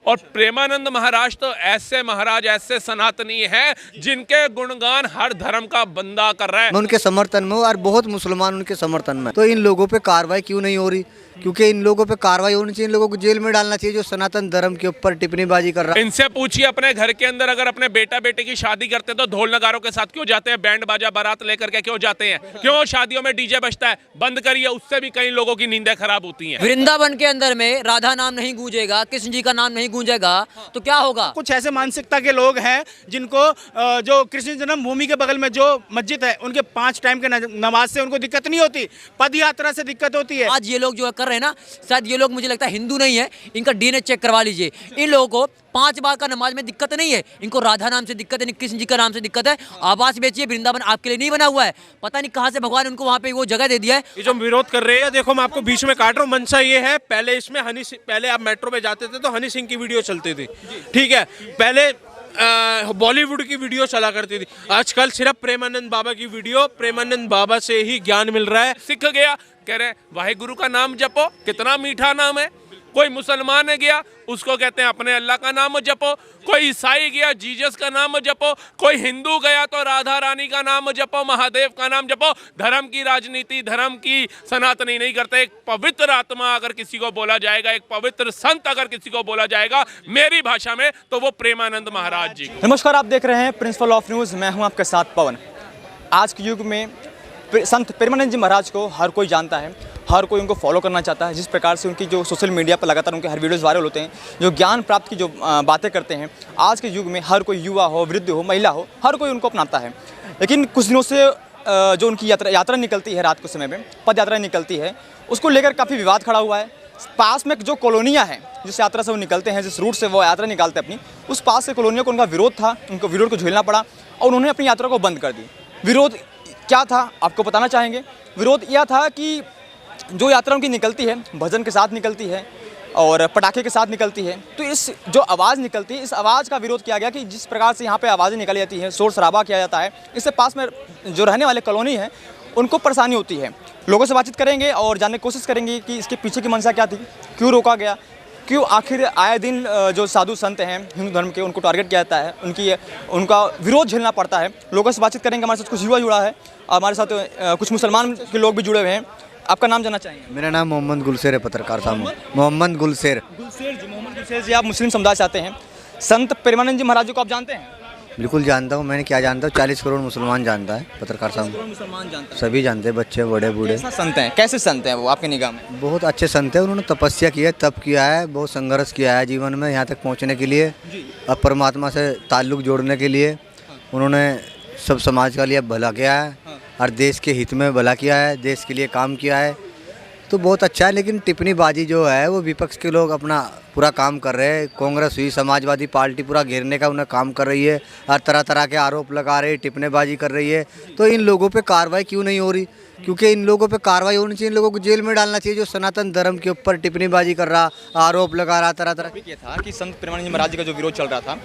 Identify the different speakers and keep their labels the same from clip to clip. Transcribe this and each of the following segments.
Speaker 1: और प्रेमानंद महाराज तो ऐसे महाराज, ऐसे सनातनी हैं जिनके गुणगान हर धर्म का बंदा कर रहा है।
Speaker 2: मैं उनके समर्थन में हूँ और बहुत मुसलमान उनके समर्थन में। तो इन लोगों पे कार्रवाई क्यों नहीं हो रही? क्योंकि इन लोगों पे कार्रवाई होनी चाहिए, इन लोगों को जेल में डालना चाहिए जो सनातन धर्म के ऊपर टिप्पणीबाजी कर रहा है।
Speaker 1: इनसे पूछिए अपने घर के अंदर अगर अपने बेटा बेटी की शादी करते तो ढोल नगारों के साथ क्यों जाते हैं, बैंड बाजा बारात लेकर के क्यों जाते हैं? क्यों शादियों में डीजे बजता है? बंद करिए, उससे भी कई लोगों की नींदें खराब होती हैं।
Speaker 3: वृंदावन के अंदर में राधा नाम नहीं गूंजेगा, कृष्ण जी का नाम नहीं गूंजेगा तो क्या होगा?
Speaker 4: कुछ ऐसे मानसिकता के लोग हैं जिनको जो कृष्ण जन्मभूमि के बगल में जो मस्जिद है उनके 5 टाइम के नमाज से उनको दिक्कत नहीं होती, पद यात्रा से दिक्कत होती है।
Speaker 3: आज ये लोग जो कर रहे हैं ना, शायद ये लोग मुझे लगता है हिंदू नहीं है, इनका डीएनए चेक करवा लीजिए। इन लोगों को 5 बार का नमाज में दिक्कत नहीं है, इनको राधा नाम से दिक्कत है, कृष्ण जी का नाम से दिक्कत है। आवास बेचिए, वृंदावन आपके लिए नहीं बना हुआ है। पता नहीं कहाँ से भगवान उनको वहाँ पे वो जगह दे दिया है।
Speaker 5: ये जो विरोध कर रहे हैं, देखो मैं आपको बीच में काट रहा हूँ, मंशा ये है, पहले इसमें पहले आप मेट्रो में जाते थे तो हनी सिंह की वीडियो चलती थी, ठीक है, पहले बॉलीवुड की वीडियो चला करती थी। आजकल सिर्फ प्रेमानंद बाबा की वीडियो, प्रेमानंद बाबा से ही ज्ञान मिल रहा है।
Speaker 1: सिख गया, कह रहे वाहेगुरु का नाम जपो, कितना मीठा नाम है। कोई मुसलमान है गया, उसको कहते हैं अपने अल्लाह का नाम जपो। कोई ईसाई गया, जीसस का नाम जपो। कोई हिंदू गया तो राधा रानी का नाम जपो, महादेव का नाम जपो। धर्म की राजनीति, धर्म की सनातनी नहीं करते। एक पवित्र आत्मा अगर किसी को बोला जाएगा, एक पवित्र संत अगर किसी को बोला जाएगा मेरी भाषा में, तो वो प्रेमानंद महाराज जी।
Speaker 6: नमस्कार, आप देख रहे हैं प्रिंसिपल ऑफ न्यूज़, मैं हूं आपके साथ पवन। आज के युग में संत प्रेमानंद जी महाराज को हर कोई जानता है, हर कोई उनको फॉलो करना चाहता है। जिस प्रकार से उनकी जो सोशल मीडिया पर लगातार उनके हर वीडियोस वायरल होते हैं, जो ज्ञान प्राप्त की जो बातें करते हैं, आज के युग में हर कोई युवा हो, वृद्ध हो, महिला हो, हर कोई उनको अपनाता है। लेकिन कुछ दिनों से जो उनकी यात्रा निकलती है, रात के समय में पद यात्रा निकलती है, उसको लेकर काफ़ी विवाद खड़ा हुआ है। पास में जो कॉलोनियाँ हैं, जिस यात्रा से वो निकलते हैं, जिस रूट से वो यात्रा निकालते हैं अपनी, उस पास से कॉलोनियों को उनका विरोध था, उनको विरोध को झेलना पड़ा और उन्होंने अपनी यात्रा को बंद कर दी। विरोध क्या था आपको बताना चाहेंगे। विरोध यह था कि जो यात्रा उनकी निकलती है, भजन के साथ निकलती है और पटाखे के साथ निकलती है, तो इस जो आवाज़ निकलती है, इस आवाज़ का विरोध किया गया कि जिस प्रकार से यहाँ पे आवाज़ें निकाली जाती है, शोर शराबा किया जाता है, इससे पास में जो रहने वाले कॉलोनी है उनको परेशानी होती है। लोगों से बातचीत करेंगे और जानने की कोशिश करेंगे कि इसके पीछे की मंशा क्या थी, क्यों रोका गया, क्यों आखिर आए दिन जो साधु संत हैं हिंदू धर्म के, उनको टारगेट किया जाता है, उनका विरोध झेलना पड़ता है। लोगों से बातचीत करेंगे। हमारे साथ कुछ युवा जुड़ा है, हमारे साथ कुछ मुसलमान के लोग भी जुड़े हुए हैं। आपका नाम जानना चाहेंगे?
Speaker 2: मेरा नाम मोहम्मद गुलशेर है, पत्रकार साहब। मोहम्मद गुलशेर।
Speaker 6: गुलशेर जी, मोहम्मद गुलशेर जी, आप मुस्लिम समुदाय से आते हैं। संत प्रेमानंद जी महाराज जी को आप जानते हैं?
Speaker 2: बिल्कुल जानता हूँ। मैंने क्या जानता हूँ, 40 करोड़ मुसलमान जानता है, पत्रकार साहब
Speaker 6: मुसलमान जानते हैं,
Speaker 2: सभी जानते हैं, बच्चे बड़े बूढ़े।
Speaker 6: कैसा संत हैं, कैसे संत हैं वो आपके निगाह में?
Speaker 2: बहुत अच्छे संत हैं। उन्होंने तपस्या की है, तप किया है, बहुत संघर्ष किया है जीवन में यहाँ तक पहुँचने के लिए, अब परमात्मा से ताल्लुक़ जोड़ने के लिए। उन्होंने सब समाज का लिए भला किया है और देश के हित में भला किया है, देश के लिए काम किया है, तो बहुत अच्छा है। लेकिन टिप्पणीबाजी जो है वो विपक्ष के लोग अपना पूरा काम कर रहे हैं। कांग्रेस हुई, समाजवादी पार्टी पूरा घेरने का उन्हें काम कर रही है और तरह तरह के आरोप लगा रही है, टिप्पणीबाजी कर रही है। तो इन लोगों पे कार्रवाई क्यों नहीं हो रही? क्योंकि इन लोगों पे कार्रवाई होनी चाहिए, इन लोगों को जेल में डालना चाहिए जो सनातन धर्म के ऊपर टिप्पणीबाजी कर रहा, आरोप लगा रहा तरह तरह।
Speaker 6: ये था कि संत प्रेमानंद जी महाराज जी का जो विरोध चल रहा था,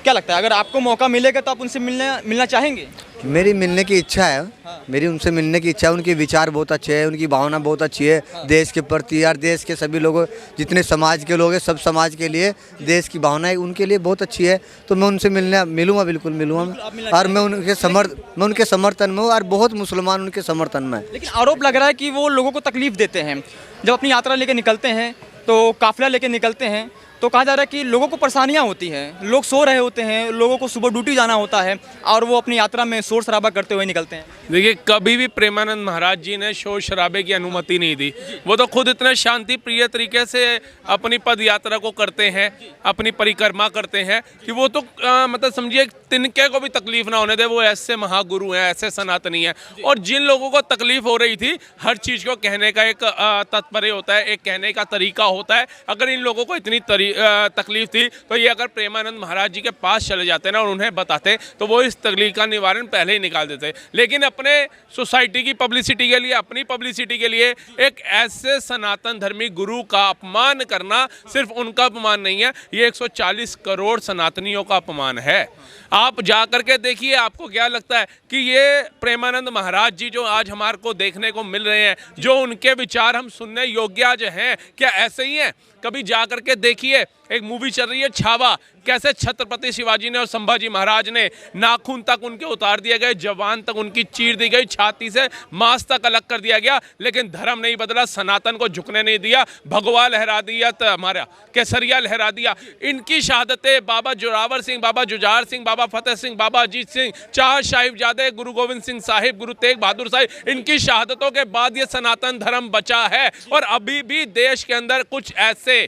Speaker 6: क्या लगता है अगर आपको मौका मिलेगा तो आप उनसे मिलना चाहेंगे?
Speaker 2: मेरी मिलने की इच्छा है। मेरी उनसे मिलने की इच्छा है। उनके विचार बहुत अच्छे हैं, उनकी भावना बहुत अच्छी है देश के प्रति यार, देश के सभी लोगों, जितने समाज के लोग हैं, सब समाज के लिए देश की भावना उनके लिए बहुत अच्छी है। तो मैं उनसे मिलूंगा, बिल्कुल मिलूंगा। और मैं उनके समर्थन में हूँ और बहुत मुसलमान उनके समर्थन में।
Speaker 6: लेकिन आरोप लग रहा है कि वो लोगों को तकलीफ देते हैं। जब अपनी यात्रा लेकर निकलते हैं तो काफिला लेकर निकलते हैं तो कहा जा रहा है कि लोगों को परेशानियां होती हैं, लोग सो रहे होते हैं, लोगों को सुबह ड्यूटी जाना होता है और वो अपनी यात्रा में शोर शराबा करते हुए निकलते हैं।
Speaker 1: देखिए, कभी भी प्रेमानंद महाराज जी ने शोर शराबे की अनुमति नहीं दी। वो तो खुद इतने शांति प्रिय तरीके से अपनी पद यात्रा को करते हैं, अपनी परिक्रमा करते हैं कि वो तो मतलब समझिए तिनके को भी तकलीफ ना होने दे। वो ऐसे महागुरु हैं, ऐसे सनातनी हैं। और जिन लोगों को तकलीफ हो रही थी, हर चीज़ को कहने का एक तात्पर्य होता है, एक कहने का तरीका होता है। अगर इन लोगों को इतनी तकलीफ थी तो ये अगर प्रेमानंद महाराज जी के पास चले जाते ना और उन्हें बताते तो वो इस तकलीफ का निवारण पहले ही निकाल देते। लेकिन अपने सोसाइटी की पब्लिसिटी के लिए, अपनी पब्लिसिटी के लिए एक ऐसे सनातन धर्मी गुरु का अपमान करना सिर्फ उनका अपमान नहीं है, ये 140 करोड़ सनातनियों का अपमान है। आप जा करके देखिए, आपको क्या लगता है कि ये प्रेमानंद महाराज जी जो आज हमारे को देखने को मिल रहे हैं, जो उनके विचार हम सुनने योग्य आज हैं, क्या ऐसे ही हैं? कभी जा करके देखिए देखिए एक मूवी चल रही है छावा, कैसे छत्रपति शिवाजी ने और संभाजी महाराज ने नाखून तक उनके उतार दिए गए, जवान तक उनकी चीर दी गई, छाती से मांस तक अलग कर दिया गया, लेकिन धर्म नहीं बदला, सनातन को झुकने नहीं दिया, भगवा लहरा दिया, हमारा केसरिया लहरा दिया। इनकी शहादतें बाबा जोरावर सिंह, बाबा जुझार सिंह, बाबा फतेह सिंह, बाबा अजीत सिंह, 4 साहिबजादे, गुरु गोविंद सिंह साहिब, गुरु तेग बहादुर साहिब, इनकी शहादतों के बाद ये सनातन धर्म बचा है। और अभी भी देश के अंदर कुछ ऐसे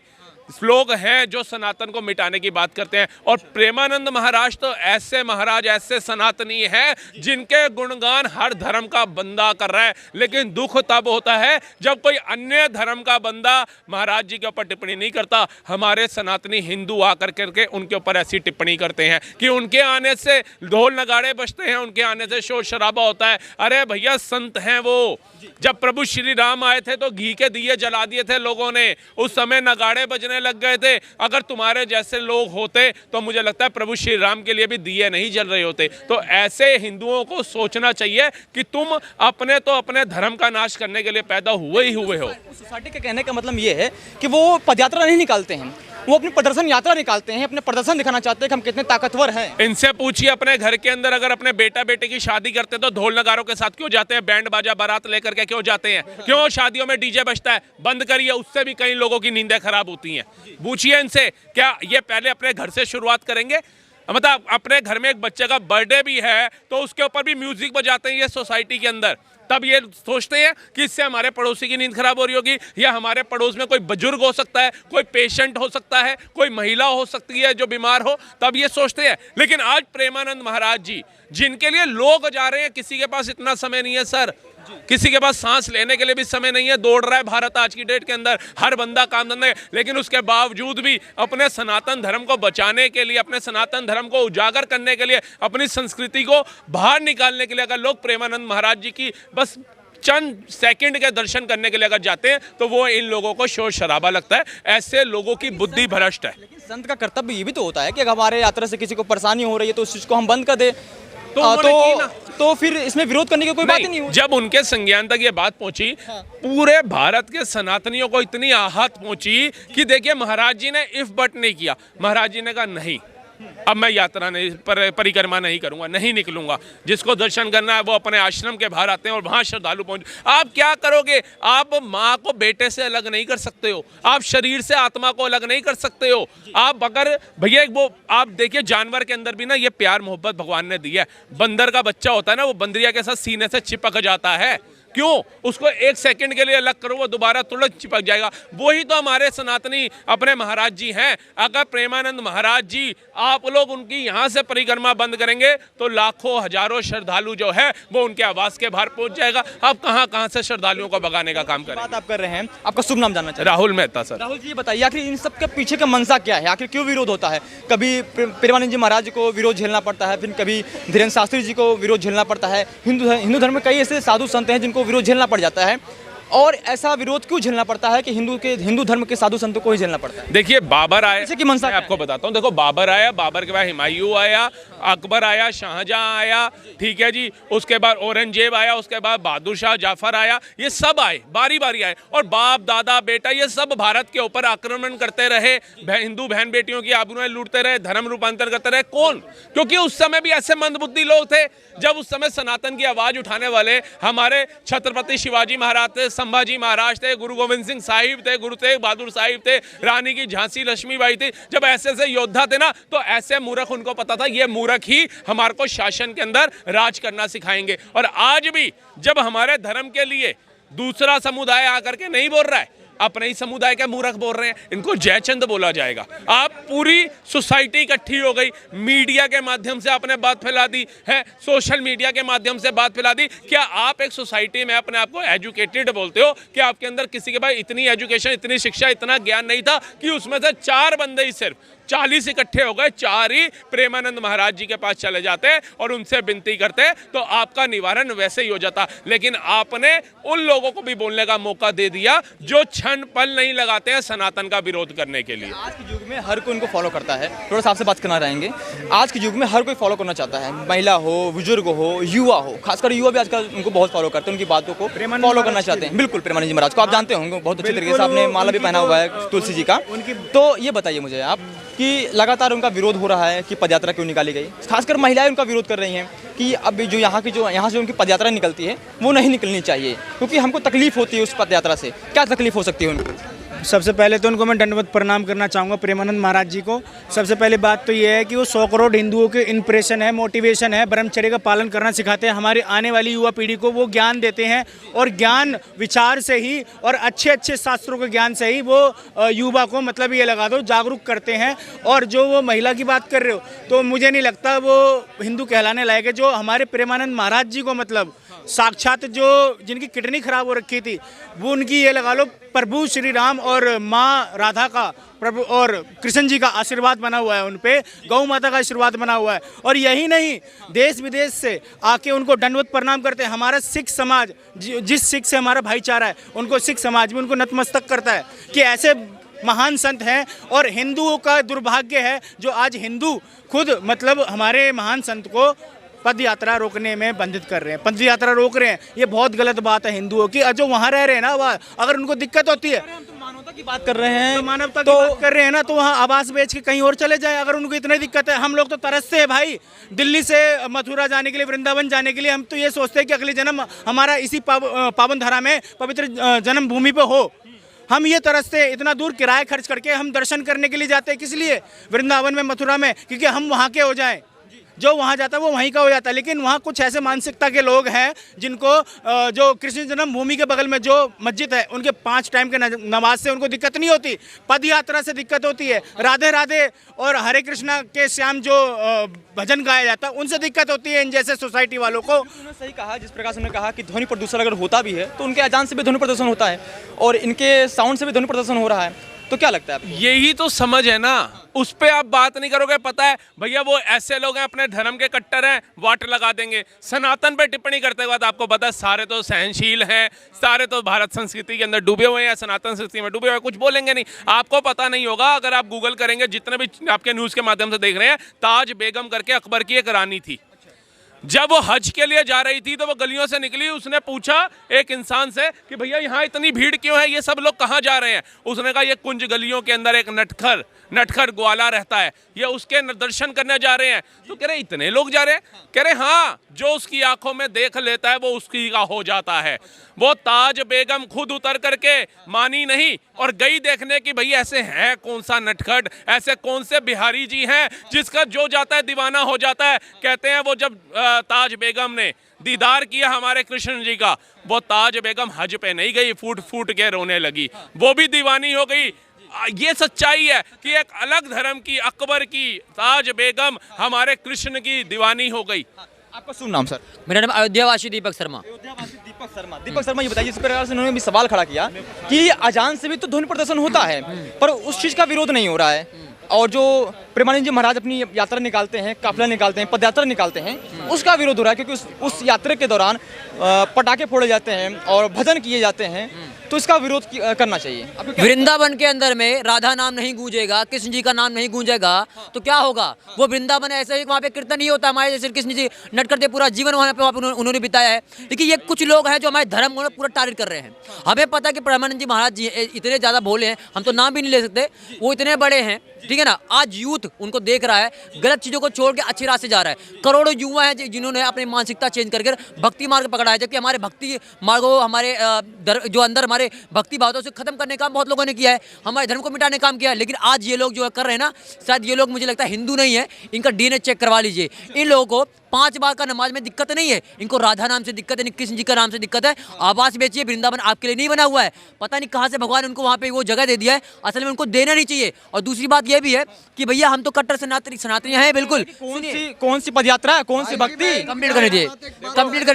Speaker 1: लोग हैं जो सनातन को मिटाने की बात करते हैं। और प्रेमानंद महाराज तो ऐसे महाराज, ऐसे सनातनी हैं जिनके गुणगान हर धर्म का बंदा कर रहा है, लेकिन दुख तब होता है जब कोई अन्य धर्म का बंदा महाराज जी के ऊपर टिप्पणी नहीं करता। हमारे सनातनी हिंदू आकर करके उनके ऊपर ऐसी टिप्पणी करते हैं कि उनके आने से ढोल नगाड़े बजते हैं, उनके आने से शोर शराबा होता है। अरे भैया संत हैं वो, जब प्रभु श्री राम आए थे तो घी के दिए जला दिए थे लोगों ने, उस समय नगाड़े बजने लग गए थे। अगर तुम्हारे जैसे लोग होते तो मुझे लगता है प्रभु श्री राम के लिए भी दिए नहीं जल रहे होते। तो ऐसे हिंदुओं को सोचना चाहिए कि तुम अपने धर्म का नाश करने के लिए पैदा हुए ही हुए हो।
Speaker 6: सोसाइटी के कहने का मतलब ये है कि वो पदयात्रा नहीं निकालते हैं, वो अपनी प्रदर्शन यात्रा निकालते हैं, अपने प्रदर्शन दिखाना चाहते हैं कि हम कितने ताकतवर हैं।
Speaker 1: इनसे पूछिए अपने घर के अंदर अगर अपने बेटा बेटी की शादी करते तो ढोल नगारों के साथ क्यों जाते हैं, बैंड बाजा बारात लेकर के क्यों जाते हैं, क्यों शादियों में डीजे बजता है, बंद करिए, उससे भी कई लोगों की नींदें खराब होती हैं। पूछिए इनसे, क्या ये पहले अपने घर से शुरुआत करेंगे? मतलब अपने घर में एक बच्चे का बर्थडे भी है तो उसके ऊपर भी म्यूजिक बजाते हैं ये सोसाइटी के अंदर, तब ये सोचते हैं कि इससे हमारे पड़ोसी की नींद खराब हो रही होगी, या हमारे पड़ोस में कोई बुजुर्ग हो सकता है, कोई पेशेंट हो सकता है, कोई महिला हो सकती है जो बीमार हो, तब ये सोचते हैं। लेकिन आज प्रेमानंद महाराज जी जिनके लिए लोग जा रहे हैं, किसी के पास इतना समय नहीं है सर, किसी के पास सांस लेने के लिए भी समय नहीं है। दौड़ रहा है भारत आज की डेट के अंदर, हर बंदा काम धंधे, लेकिन उसके बावजूद भी अपने सनातन धर्म को बचाने के लिए, अपने सनातन धर्म को उजागर करने के लिए, अपनी संस्कृति को बाहर निकालने के लिए अगर लोग प्रेमानंद महाराज जी की बस चंद सेकंड के दर्शन करने के लिए अगर जाते हैं तो वो इन लोगों को शोर शराबा लगता है। ऐसे लोगों की बुद्धि भ्रष्ट है।
Speaker 6: लेकिन संत का कर्तव्य ये भी तो होता है कि अगर हमारे यात्रा से किसी को परेशानी हो रही है तो उस चीज़ को हम बंद कर दें, तो फिर इसमें विरोध करने की कोई बात ही नहीं हुई।
Speaker 1: जब उनके संज्ञान तक ये बात पहुंची, पूरे भारत के सनातनियों को इतनी आहत पहुंची कि देखिए महाराज जी ने इफ बट नहीं किया। महाराज जी ने कहा नहीं, अब मैं यात्रा नहीं, परिक्रमा नहीं करूंगा, नहीं निकलूंगा। जिसको दर्शन करना है वो अपने आश्रम के बाहर आते हैं और वहां श्रद्धालु पहुंच। आप क्या करोगे? आप माँ को बेटे से अलग नहीं कर सकते हो, आप शरीर से आत्मा को अलग नहीं कर सकते हो। आप अगर भैया वो आप देखिए जानवर के अंदर भी ना ये प्यार मोहब्बत भगवान ने दिया है। बंदर का बच्चा होता है ना, वो बंदरिया के साथ सीने से चिपक जाता है। क्यों? उसको एक सेकंड के लिए अलग करो, वो दोबारा तुरंत चिपक जाएगा। वही तो हमारे सनातनी अपने महाराज जी हैं। अगर प्रेमानंद महाराज जी आप लोग उनकी यहाँ से परिक्रमा बंद करेंगे तो लाखों हजारों श्रद्धालु जो है वो उनके आवास के बाहर पहुंच जाएगा। अब कहाँ से श्रद्धालुओं को भगाने का काम करें।
Speaker 6: बात आप कर रहे हैं, आपका शुभ नाम जानना चाहिए।
Speaker 1: राहुल मेहता सर।
Speaker 6: राहुल जी ये बताइए, आखिर इन सब के पीछे का मंशा क्या है? आखिर क्यों विरोध होता है? कभी प्रेमानंद जी महाराज को विरोध झेलना पड़ता है, फिर कभी धीरेन्द्र शास्त्री जी को विरोध झेलना पड़ता है। हिंदू धर्म में कई ऐसे साधु संत हैं जिनको विरोध झेलना पड़ जाता है, और ऐसा विरोध क्यों झेलना पड़ता है कि हिंदू धर्म के साधु संतों को ही झेलना पड़ता है?
Speaker 1: देखिए बाबर आया,
Speaker 6: जैसे कि मनसा
Speaker 1: मैं आपको बताता हूँ। देखो बाबर आया, बाबर के बाद हुमायूं आया, अकबर आया, शाहजहां आया, ठीक है जी, उसके बाद औरंगजेब आया, उसके बाद बहादुर शाह जाफर आया। ये सब आए, बारी बारी आए, और बाप दादा बेटा ये सब भारत के ऊपर आक्रमण करते रहे, हिंदू बहन बेटियों की आबरूएं लूटते रहे, धर्म रूपांतर करते रहे। कौन? क्योंकि उस समय भी ऐसे मंदबुद्धि लोग थे। जब उस समय सनातन की आवाज उठाने वाले हमारे छत्रपति शिवाजी महाराज थे, संभाजी महाराज थे, गुरु गोविंद सिंह साहिब थे, गुरु तेग बहादुर साहिब थे, रानी की झांसी लक्ष्मीबाई थी। जब ऐसे ऐसे योद्धा थे ना, तो ऐसे मूर्ख उनको पता था ये मूर्ख ही हमारे को शासन के अंदर राज करना सिखाएंगे। और आज भी जब हमारे धर्म के लिए दूसरा समुदाय आकर के नहीं बोल रहा है, अपने ही समुदाय के मूर्ख बोल रहे हैं, इनको जयचंद बोला जाएगा। आप पूरी सोसाइटी इकट्ठी हो गई, मीडिया के माध्यम से आपने बात फैला दी है, सोशल मीडिया के माध्यम से बात फैला दी। क्या आप एक सोसाइटी में अपने आप को एजुकेटेड बोलते हो कि आपके अंदर किसी के भाई इतनी एजुकेशन, इतनी शिक्षा, इतना ज्ञान नहीं था कि उसमें से 4 बंदे ही सिर्फ 40 इकट्ठे हो गए, 4 ही प्रेमानंद महाराज जी के पास चले जाते और उनसे विनती करते तो आपका निवारण वैसे ही हो जाता। लेकिन आपने उन लोगों को भी बोलने का मौका दे दिया जो क्षण क्षण पल नहीं लगाते हैं सनातन का विरोध करने के लिए।
Speaker 6: आज के युग में हर कोई उनको फॉलो करता है। थोड़ा सा आपसे बात करना रहेंगे, आज के युग में हर कोई फॉलो करना चाहता है, महिला हो, बुजुर्ग हो, युवा हो, खासकर युवा भी आजकल उनको बहुत फॉलो करते हैं, उनकी बातों को फॉलो करना चाहते हैं। बिल्कुल, प्रेमानंद जी महाराज को आप जानते होंगे बहुत अच्छे तरीके से, आपने माला भी पहना हुआ है तुलसी जी का। तो ये बताइए मुझे आप कि लगातार उनका विरोध हो रहा है कि पदयात्रा क्यों निकाली गई, खासकर महिलाएं उनका विरोध कर रही हैं कि अब जो यहाँ से उनकी पदयात्रा निकलती है वो नहीं निकलनी चाहिए क्योंकि हमको तकलीफ होती है उस पदयात्रा से। क्या तकलीफ हो सकती है उनको?
Speaker 4: सबसे पहले तो उनको मैं दंडवत प्रणाम करना चाहूँगा प्रेमानंद महाराज जी को। सबसे पहली बात तो ये है कि वो 100 करोड़ हिंदुओं के इंप्रेशन है, मोटिवेशन है, ब्रह्मचर्य का पालन करना सिखाते हैं, हमारी आने वाली युवा पीढ़ी को वो ज्ञान देते हैं और ज्ञान विचार से ही और अच्छे अच्छे शास्त्रों के ज्ञान से ही वो युवा को मतलब ये लगा दो जागरूक करते हैं। और जो वो महिला की बात कर रहे हो तो मुझे नहीं लगता वो हिंदू कहलाने लायक है। जो हमारे प्रेमानंद महाराज जी को मतलब साक्षात जो जिनकी किडनी खराब हो रखी थी वो उनकी ये लगा लो प्रभु श्री राम और माँ राधा का प्रभु और कृष्ण जी का आशीर्वाद बना हुआ है, उन पे गौ माता का आशीर्वाद बना हुआ है। और यही नहीं, देश विदेश से आके उनको दंडवत प्रणाम करते हैं। हमारा सिख समाज जिस सिख से हमारा भाईचारा है उनको सिख समाज भी उनको नतमस्तक करता है कि ऐसे महान संत हैं। और हिंदुओं का दुर्भाग्य है जो आज हिंदू खुद मतलब हमारे महान संत को पद यात्रा रोकने में बंधित कर रहे हैं, पद यात्रा रोक रहे हैं। ये बहुत गलत बात है हिंदुओं की। जो वहाँ रह रहे हैं ना, वह अगर उनको दिक्कत होती है,
Speaker 6: हम तो मानवता की बात कर रहे हैं,
Speaker 4: तो मानवता की बात कर रहे हैं ना, तो वहाँ आवास बेच के कहीं और चले जाए। अगर उनको इतनी दिक्कत है, हम लोग तो तरसते हैं भाई दिल्ली से मथुरा जाने के लिए, वृंदावन जाने के लिए। हम तो ये सोचते हैं कि अगले जन्म हमारा इसी पावन धरा में पवित्र जन्मभूमि पे हो। हम ये तरसते हैं, इतना दूर किराया खर्च करके हम दर्शन करने के लिए जाते हैं। किस लिए? वृंदावन में, मथुरा में, क्योंकि हम वहाँ के हो जाएं। जो वहाँ जाता है वो वहीं का हो जाता है। लेकिन वहाँ कुछ ऐसे मानसिकता के लोग हैं जिनको जो कृष्ण जन्मभूमि के बगल में जो मस्जिद है उनके 5 टाइम के नमाज से उनको दिक्कत नहीं होती, पद यात्रा से दिक्कत होती है। राधे राधे और हरे कृष्णा के श्याम जो भजन गाया जाता है उनसे दिक्कत होती है इन जैसे सोसाइटी वालों को।
Speaker 6: उन्होंने सही कहा, जिस प्रकार से उन्होंने कहा कि ध्वनि प्रदूषण अगर होता भी है तो उनके अजान से भी ध्वनि प्रदूषण होता है और इनके साउंड से भी ध्वनि प्रदूषण हो रहा है। तो क्या लगता है आपको?
Speaker 1: यही तो समझ है ना, उस पे आप बात नहीं करोगे। पता है भैया वो ऐसे लोग हैं अपने धर्म के कट्टर हैं, वाट लगा देंगे। सनातन पे टिप्पणी करते वक्त आपको पता है सारे तो सहनशील हैं, सारे तो भारत संस्कृति के अंदर डूबे हुए हैं, सनातन संस्कृति में डूबे हुए हैं, कुछ बोलेंगे नहीं। आपको पता नहीं होगा, अगर आप गूगल करेंगे, जितने भी आपके न्यूज़ के माध्यम से देख रहे हैं, ताज बेगम करके अकबर की एक रानी थी। जब वो हज के लिए जा रही थी तो वो गलियों से निकली, उसने पूछा एक इंसान से कि भैया यहाँ इतनी भीड़ क्यों है, ये सब लोग कहाँ जा रहे हैं? उसने कहा ये कुंज गलियों के अंदर एक नटखर ग्वाला रहता है, ये उसके दर्शन करने जा रहे हैं। तो कह रहे इतने लोग जा रहे हैं? कह रहे हाँ, जो उसकी आंखों में देख लेता है वो उसकी का हो जाता है। वो ताज बेगम खुद उतर करके मानी नहीं और गई देखने की भाई ऐसे है कौन सा नटखट, ऐसे कौन से बिहारी जी हैं जिसका जो जाता है दीवाना हो जाता है। कहते हैं वो जब ताज बेगम ने दीदार किया हमारे कृष्ण जी का, वो ताज बेगम हज पे नहीं गई, फूट फूट के रोने लगी, वो भी दीवानी हो गई। ये सच्चाई है कि एक अलग धर्म की अकबर की ताज बेगम हमारे कृष्ण की दीवानी हो गई।
Speaker 6: आपका शुभ नाम सर?
Speaker 3: मेरा नाम अयोध्यावासी दीपक शर्मा।
Speaker 6: दीपक शर्मा, ये बताइए, इस प्रकार से उन्होंने भी सवाल खड़ा किया कि अजान से भी तो ध्वनि प्रदर्शन होता है पर उस चीज़ का विरोध नहीं हो रहा है। और जो प्रेमानंद जी महाराज अपनी यात्रा निकालते हैं, काफिला निकालते हैं, पदयात्रा निकालते हैं, उसका विरोध हो रहा है क्योंकि उस यात्रा के दौरान पटाखे फोड़े जाते हैं और भजन किए जाते हैं, तो इसका विरोध करना चाहिए।
Speaker 3: वृंदावन के अंदर में राधा नाम नहीं गूंजेगा, कृष्ण जी का नाम नहीं गूंजेगा तो क्या होगा? वो वृंदावन ऐसे ही, वहाँ पे कीर्तन नहीं होता। हमारे जैसे कृष्ण जी नट करते पूरा जीवन वहाँ पे उन्होंने बिताया है। लेकिन ये कुछ लोग हैं जो हमारे धर्म को पूरा टारगेट कर रहे हैं। हमें पता है कि प्रेमानंद जी महाराज जी इतने ज़्यादा भोले हैं, हम तो नाम भी नहीं ले सकते, वो इतने बड़े हैं, ठीक है ना। आज यूथ उनको देख रहा है, गलत चीज़ों को छोड़ के अच्छी राह से जा रहा है। करोड़ों युवा हैं जिन्होंने अपनी मानसिकता चेंज करके भक्ति मार्ग पकड़ा है, जबकि हमारे भक्ति मार्ग को हमारे जो अंदर हमारे भक्ति भावों से खत्म करने का बहुत लोगों ने किया है, हमारे धर्म को मिटाने का काम किया है। लेकिन आज ये लोग जो कर रहे हैं ना, शायद ये लोग मुझे लगता है हिंदू नहीं है, इनका DNA चेक करवा लीजिए। इन लोगों को 5 बार का नमाज में दिक्कत नहीं है, इनको राधा नाम से दिक्कत है, कृष्ण जी का नाम से दिक्कत है। आवास बेचिए, वृंदावन आपके लिए नहीं बना हुआ है। पता नहीं कहाँ से भगवान उनको वहाँ पे वो जगह दे दिया है, असल में उनको देना नहीं चाहिए। और दूसरी बात यह भी है कि भैया हम तो कट्टर सनातनी हैं बिल्कुल।
Speaker 6: कौन सी पदयात्रा है, कौन सी भक्ति?
Speaker 3: कंप्लीट करने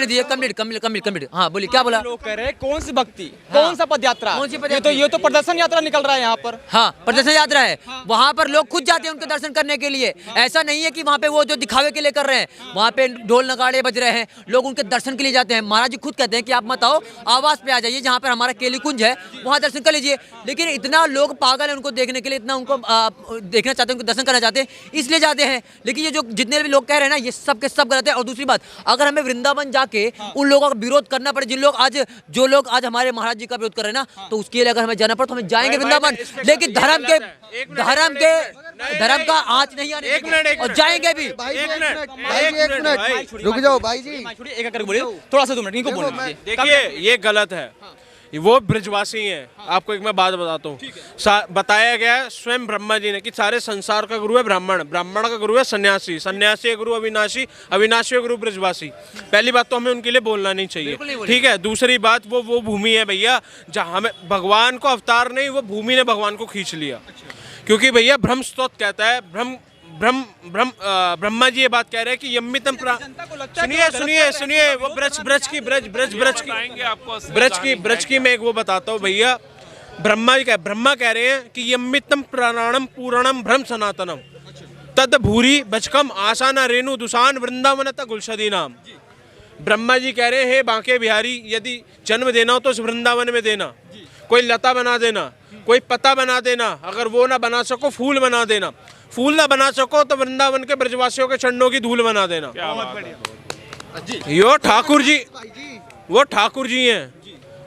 Speaker 3: दिए। हाँ बोलिए, क्या बोला?
Speaker 6: लोग कह रहे हैं कौन सी भक्ति, कौन कौन सा पद यात्रा?
Speaker 3: कौन सी पद
Speaker 6: ये तो प्रदर्शन यात्रा निकल रहा है यहाँ पर।
Speaker 3: हाँ, प्रदर्शन यात्रा है। वहाँ पर लोग खुद जाते हैं उनके दर्शन करने के लिए। ऐसा नहीं है कि वहाँ पे वो जो दिखावे के लिए कर रहे हैं, वहाँ पे ढोल नगाड़े बज रहे हैं, लोग उनके दर्शन के लिए जाते हैं। महाराज जी खुद कहते हैं कि आप मत आओ, आवास पे आ जाइए जहाँ पर हमारा केली कुंज है, वहाँ दर्शन कर लीजिए। लेकिन इतना लोग पागल है उनको देखने के लिए, इतना उनको देखना चाहते हैं, उनको दर्शन करना चाहते हैं, इसलिए जाते हैं। लेकिन ये जो जितने भी लोग कह रहे हैं ना, ये सब के सब गलत है। और दूसरी बात, अगर हमें वृंदावन जाके उन लोगों का विरोध करना पड़े, जो लोग आज हमारे महाराज जी का विरोध कर रहे हैं ना, तो उसके लिए अगर हमें जाना पड़े तो हमें जाएंगे वृंदावन। लेकिन धर्म का आँच नहीं आने देंगे और जाएंगे भी।
Speaker 2: रुक जाओ भाई जी,
Speaker 6: एक एक करके बोलिए, थोड़ा सा 2 मिनट इनको बोलने दीजिए।
Speaker 5: देखिए ये गलत है, वो ब्रजवासी हैं। आपको एक मैं बात बताता हूँ, बताया गया है स्वयं ब्रह्मा जी ने कि सारे संसार का गुरु है ब्राह्मण, ब्राह्मण का गुरु है सन्यासी, सन्यासी का गुरु अविनाशी, अविनाशी का गुरु ब्रजवासी। पहली बात तो हमें उनके लिए बोलना नहीं चाहिए, ठीक है। दूसरी बात, वो भूमि है भैया जहाँ हमें भगवान को अवतार नहीं, वो भूमि ने भगवान को खींच लिया। क्योंकि भैया ब्रह्म स्तोत्र कहता है, ब्रह्मा जी ये बात कह रहे हैं कि यम्मितम सुनिए वो ब्रज की मैं एक वो बताता हूँ भैया। ब्रह्मा कह रहे हैं कि यम्मितम प्राणम पूरणम ब्रह्म सनातनम तद भूरी बचकम आसाना रेणु दुसान वृंदावन गुलशदी नाम। ब्रह्मा जी कह रहे हैं, हे बांके बिहारी, यदि जन्म देना हो तो उस वृंदावन में देना, कोई लता बना देना, कोई पत्ता बना देना, अगर वो ना बना सको फूल बना देना, फूल ना बना सको तो वृंदावन के ब्रजवासियों के चरणों की धूल बना देना। यो ठाकुर जी, वो ठाकुर जी हैं,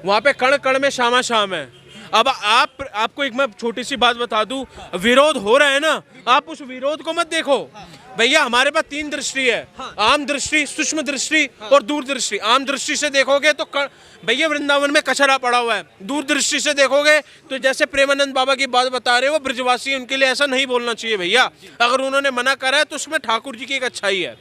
Speaker 5: वहाँ पे कण कण में शामा शाम है। अब आपको एक मैं छोटी सी बात बता दूं, विरोध हो रहा है ना, आप उस विरोध को मत देखो भैया। हमारे पास 3 दृष्टि है, आम दृष्टि, सूक्ष्म दृष्टि और दूरदृष्टि। आम दृष्टि से देखोगे तो भैया वृंदावन में कचरा पड़ा हुआ है। दूरदृष्टि से देखोगे तो जैसे प्रेमानंद बाबा की बात बता रहे हो, वो ब्रजवासी, उनके लिए ऐसा नहीं बोलना चाहिए भैया। अगर उन्होंने मना करा है तो उसमें ठाकुर जी की एक अच्छाई है,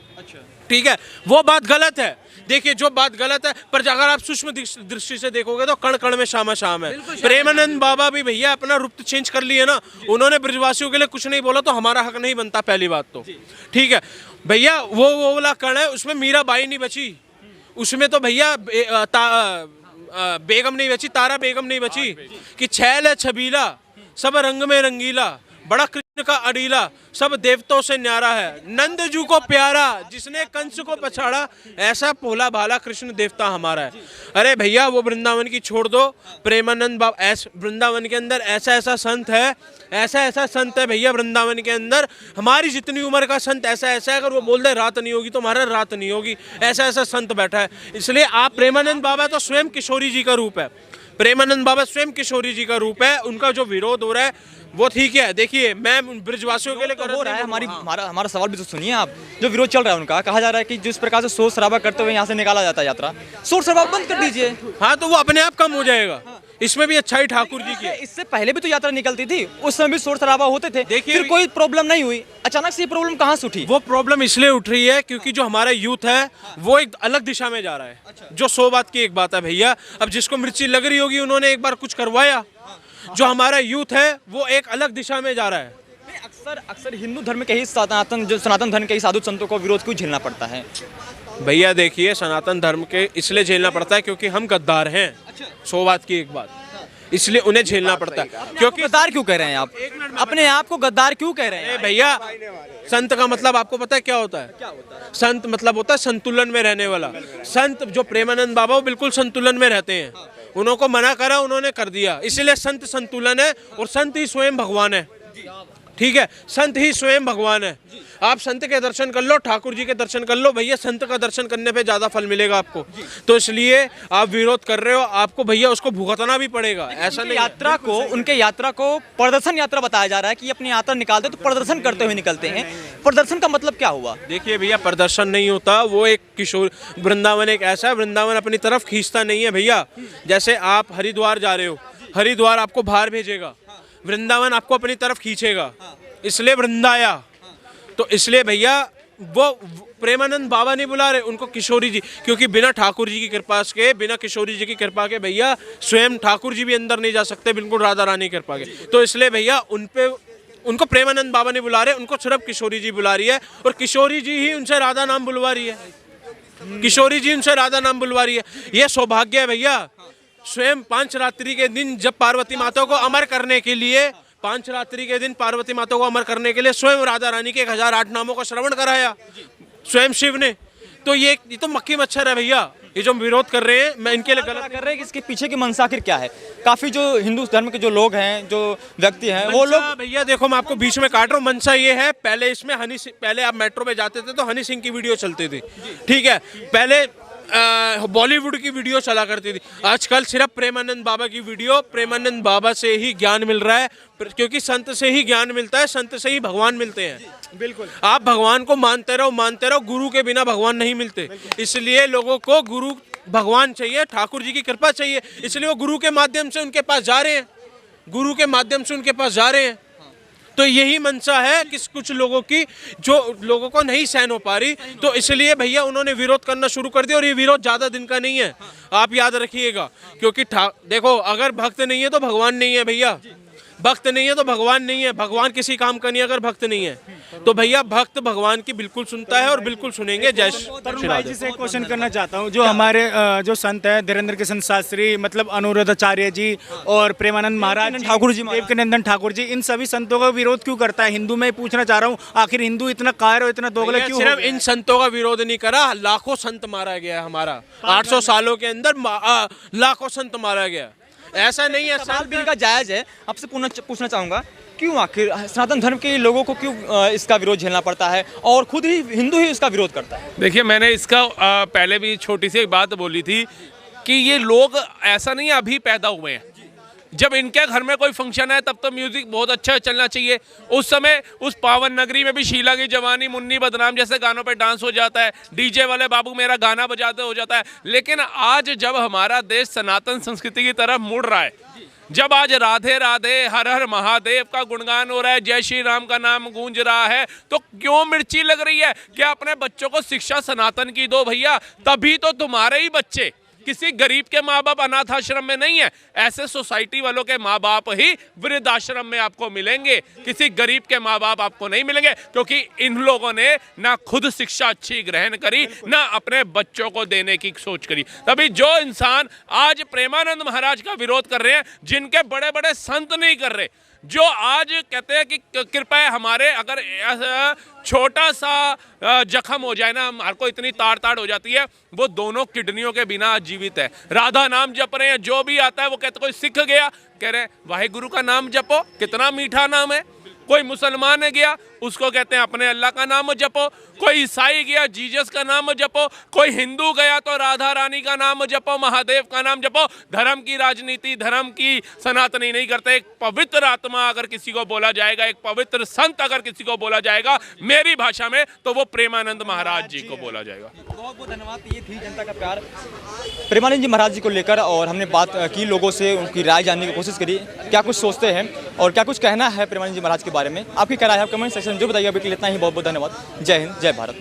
Speaker 5: ठीक है। वो बात गलत है, देखिए जो बात गलत है, पर अगर आप सूक्ष्म दृष्टि से देखोगे तो कण कण में शामा शाम है। प्रेमानंद बाबा भी भैया अपना रूप चेंज कर लिए ना, उन्होंने ब्रजवासियों के लिए कुछ नहीं बोला तो हमारा हक नहीं बनता, पहली बात तो, ठीक है भैया। वो वाला कण है, उसमें मीराबाई नहीं बची, उसमें तो भैया बेगम नहीं बची, तारा बेगम नहीं बची कि छैल है छबीला सब रंग में रंगीला, बड़ा कृष्ण का अड़ीला सब देवताओं से न्यारा है, नंद जू को प्यारा जिसने कंस को पछाड़ा, ऐसा भोला भाला कृष्ण देवता हमारा है। अरे भैया वो वृंदावन की छोड़ दो, प्रेमानंद बाबा वृंदावन के अंदर ऐसा ऐसा संत है, ऐसा संत है भैया वृंदावन के अंदर, हमारी जितनी उम्र का संत ऐसा है, अगर वो बोल दे रात नहीं होगी तो हमारा रात नहीं होगी, ऐसा संत बैठा है। इसलिए आप प्रेमानंद बाबा तो स्वयं किशोरी जी का रूप है, प्रेमानंद बाबा स्वयं किशोरी जी का रूप है। उनका जो विरोध हो रहा है वो ठीक है, देखिए मैं ब्रजवासियों के लिए कर
Speaker 6: हो रहा है। हमारा सवाल भी तो सुनिए आप, जो विरोध चल रहा है उनका, कहा जा रहा है कि जिस प्रकार से शोर शराबा करते हुए यहाँ से निकाला जाता है यात्रा, शोर शराबा बंद कर दीजिए।
Speaker 5: हाँ तो वो अपने आप कम हो जाएगा, इसमें भी अच्छाई ठाकुर जी की है।
Speaker 6: इससे पहले भी तो यात्रा निकलती थी, उस समय भी शोर शराबा होते थे,
Speaker 5: देखिए
Speaker 6: फिर कोई प्रॉब्लम नहीं हुई, अचानक से ये प्रॉब्लम कहाँ से उठी?
Speaker 5: वो प्रॉब्लम इसलिए उठ रही है क्योंकि जो हमारा यूथ है वो एक अलग दिशा में जा रहा है। जो 100 बात की एक बात है भैया, अब जिसको मिर्ची लग रही होगी उन्होंने एक बार कुछ करवाया, जो हमारा यूथ है वो एक अलग दिशा में जा रहा है।
Speaker 6: अक्सर हिंदू धर्म के ही सनातन धर्म के ही साधु संतों को विरोध क्यों झेलना पड़ता है?
Speaker 5: भैया देखिए सनातन धर्म के इसलिए झेलना पड़ता है क्योंकि हम गद्दार हैं, 100 बात की एक बात, इसलिए उन्हें झेलना पड़ता है। क्योंकि
Speaker 6: गद्दार क्यों कह रहे हैं आप? अपने आप को गद्दार क्यों कह रहे हैं?
Speaker 5: भैया संत का मतलब आपको पता है क्या होता है? संत मतलब होता है संतुलन में रहने वाला। संत जो प्रेमानंद बाबा वो बिल्कुल संतुलन में रहते हैं, उनको मना करा उन्होंने कर दिया, इसीलिए संत संतुलन है और संत ही स्वयं भगवान है, ठीक है। संत ही स्वयं भगवान है। आप संत के दर्शन कर लो, ठाकुर जी के दर्शन कर लो भैया, संत का दर्शन करने पे ज्यादा फल मिलेगा आपको। तो इसलिए आप विरोध कर रहे हो, आपको भैया उसको भुगतना भी पड़ेगा। ऐसा नहीं,
Speaker 6: उनके यात्रा को प्रदर्शन यात्रा बताया जा रहा है कि अपनी यात्रा निकालते तो प्रदर्शन करते हुए निकलते हैं। प्रदर्शन का मतलब क्या हुआ?
Speaker 5: देखिए भैया प्रदर्शन नहीं होता, वो एक किशोर, वृंदावन एक ऐसा है, वृंदावन अपनी तरफ खींचता नहीं है भैया। जैसे आप हरिद्वार जा रहे हो, हरिद्वार आपको बाहर भेजेगा, वृंदावन आपको अपनी तरफ खींचेगा, इसलिए वृंदाया। तो इसलिए भैया वो प्रेमानंद बाबा नहीं बुला रहे, उनको किशोरी जी, क्योंकि बिना ठाकुर जी की कृपा के, बिना किशोरी जी की कृपा के भैया स्वयं ठाकुर जी भी अंदर नहीं जा सकते, बिल्कुल राधा रानी की कृपा के। तो इसलिए भैया उनको प्रेमानंद बाबा नहीं बुला रहे, उनको सिर्फ किशोरी जी बुला रही है, और किशोरी जी ही उनसे राधा नाम बुलवा रही है, किशोरी जी उनसे राधा नाम बुलवा रही है। ये सौभाग्य है भैया, स्वयं 5 रात्रि के दिन जब पार्वती माता को अमर करने के लिए 5 रात्रि के दिन पार्वती माता को अमर करने के लिए स्वयं राधा रानी के 1008 नामों का श्रवण कराया स्वयं शिव ने। तो ये तो मक्खी मच्छर है भैया, ये जो विरोध कर रहे हैं मैं इनके लिए गलत
Speaker 6: कर रहे हैं कि इसके पीछे की मंशा आखिर क्या है। काफ़ी जो हिंदू धर्म के जो लोग हैं, जो व्यक्ति हैं, वो लोग
Speaker 5: भैया देखो मैं आपको बीच में काट रहा हूँ। मनसा ये है, पहले इसमें पहले आप मेट्रो पे जाते थे तो हनी सिंह की वीडियो चलती थी, ठीक है, पहले बॉलीवुड की वीडियो चला करती थी। आजकल सिर्फ प्रेमानंद बाबा की वीडियो, प्रेमानंद बाबा से ही ज्ञान मिल रहा है, क्योंकि संत से ही ज्ञान मिलता है, संत से ही भगवान मिलते हैं।
Speaker 4: बिल्कुल,
Speaker 5: आप भगवान को मानते रहो, गुरु के बिना भगवान नहीं मिलते। इसलिए लोगों को गुरु भगवान चाहिए, ठाकुर जी की कृपा चाहिए, इसलिए वो गुरु के माध्यम से उनके पास जा रहे हैं, गुरु के माध्यम से उनके पास जा रहे हैं। तो यही मंशा है कि कुछ लोगों की, जो लोगों को नहीं सहन हो पा रही, तो इसलिए भैया उन्होंने विरोध करना शुरू कर दिया। और ये विरोध ज़्यादा दिन का नहीं है, आप याद रखिएगा, क्योंकि देखो अगर भक्त नहीं है तो भगवान नहीं है भैया, भक्त नहीं है तो भगवान नहीं है, भगवान किसी काम का नहीं है अगर भक्त नहीं है तो भैया भक्त भगवान की बिल्कुल सुनता है और बिल्कुल सुनेंगे। जय
Speaker 4: तरुण भाई जी से एक क्वेश्चन करना चाहता हूँ, जो हमारे जो संत हैं धीरेन्द्र किशन शास्त्री, मतलब अनुरुद्धाचार्य जी और प्रेमानंद महाराज ठाकुर जी, देवकीनंदन ठाकुर जी, इन सभी संतों का विरोध क्यों करता है हिंदू? मैं पूछना चाह रहा हूँ, आखिर हिंदू इतना कायर और इतना दोगला क्यों?
Speaker 5: सिर्फ इन संतों का विरोध नहीं करा, लाखों संत मारा गया हमारा 800 सालों के अंदर, लाखों संत मारा गया। ऐसा नहीं है,
Speaker 6: सवाल भी इनका जायज़ है। आपसे पूछना चाहूँगा, क्यों आखिर सनातन धर्म के लोगों को क्यों इसका विरोध झेलना पड़ता है और खुद ही हिंदू ही इसका विरोध करता है?
Speaker 1: देखिए मैंने इसका पहले भी छोटी सी एक बात बोली थी कि ये लोग ऐसा नहीं अभी पैदा हुए हैं, जब इनके घर में कोई फंक्शन है तब तो म्यूजिक बहुत अच्छा चलना चाहिए। उस समय उस पावन नगरी में भी शीला की जवानी, मुन्नी बदनाम जैसे गानों पे डांस हो जाता है, डीजे वाले बाबू मेरा गाना बजाते हो जाता है। लेकिन आज जब हमारा देश सनातन संस्कृति की तरफ मुड़ रहा है, जब आज राधे राधे हर हर महादेव का गुणगान हो रहा है, जय श्री राम का नाम गूंज रहा है, तो क्यों मिर्ची लग रही है? क्या अपने बच्चों को शिक्षा सनातन की दो भैया, तभी तो तुम्हारे ही बच्चे किसी गरीब के माँ बाप अनाथ आश्रम में नहीं है, ऐसे सोसाइटी वालों के माँ बाप ही वृद्धाश्रम में आपको मिलेंगे, किसी गरीब के माँ बाप आपको नहीं मिलेंगे, क्योंकि इन लोगों ने ना खुद शिक्षा अच्छी ग्रहण करी, ना अपने बच्चों को देने की सोच करी। तभी जो इंसान आज प्रेमानंद महाराज का विरोध कर रहे हैं, जिनके बड़े बड़े संत नहीं कर रहे, जो आज कहते हैं कि कृपया हमारे अगर छोटा सा जख्म हो जाए ना, हमारे को इतनी ताड़ हो जाती है, वो दोनों किडनियों के बिना जीवित है। राधा नाम जप रहे हैं, जो भी आता है वो कहते कोई सिख गया, कह रहे हैं वाहिगुरु का नाम जपो, कितना मीठा नाम है। कोई मुसलमान है गया, उसको कहते हैं अपने अल्लाह का नाम जपो। कोई ईसाई गया, जीसस का नाम जपो। कोई हिंदू गया तो राधा रानी का नाम जपो, महादेव का नाम जपो। धर्म की राजनीति, धर्म की सनातनी नहीं करते। एक पवित्र आत्मा अगर किसी को बोला जाएगा, एक पवित्र संत अगर किसी को बोला जाएगा मेरी भाषा में, तो वो प्रेमानंद महाराज जी को बोला जाएगा।
Speaker 6: बहुत बहुत धन्यवाद। ये थी जनता का प्यार प्रेमानंद जी महाराज जी को लेकर, और हमने बात की, लोगों से उनकी राय जानने की कोशिश करी, क्या कुछ सोचते हैं और क्या कुछ कहना है प्रेमानंद जी महाराज के बारे में। आपकी क्या राय है, कमेंट सेक्शन में जरूर बताइएगा। अभी के लिए इतना ही, बहुत बहुत धन्यवाद। जय हिंद, जय भारत।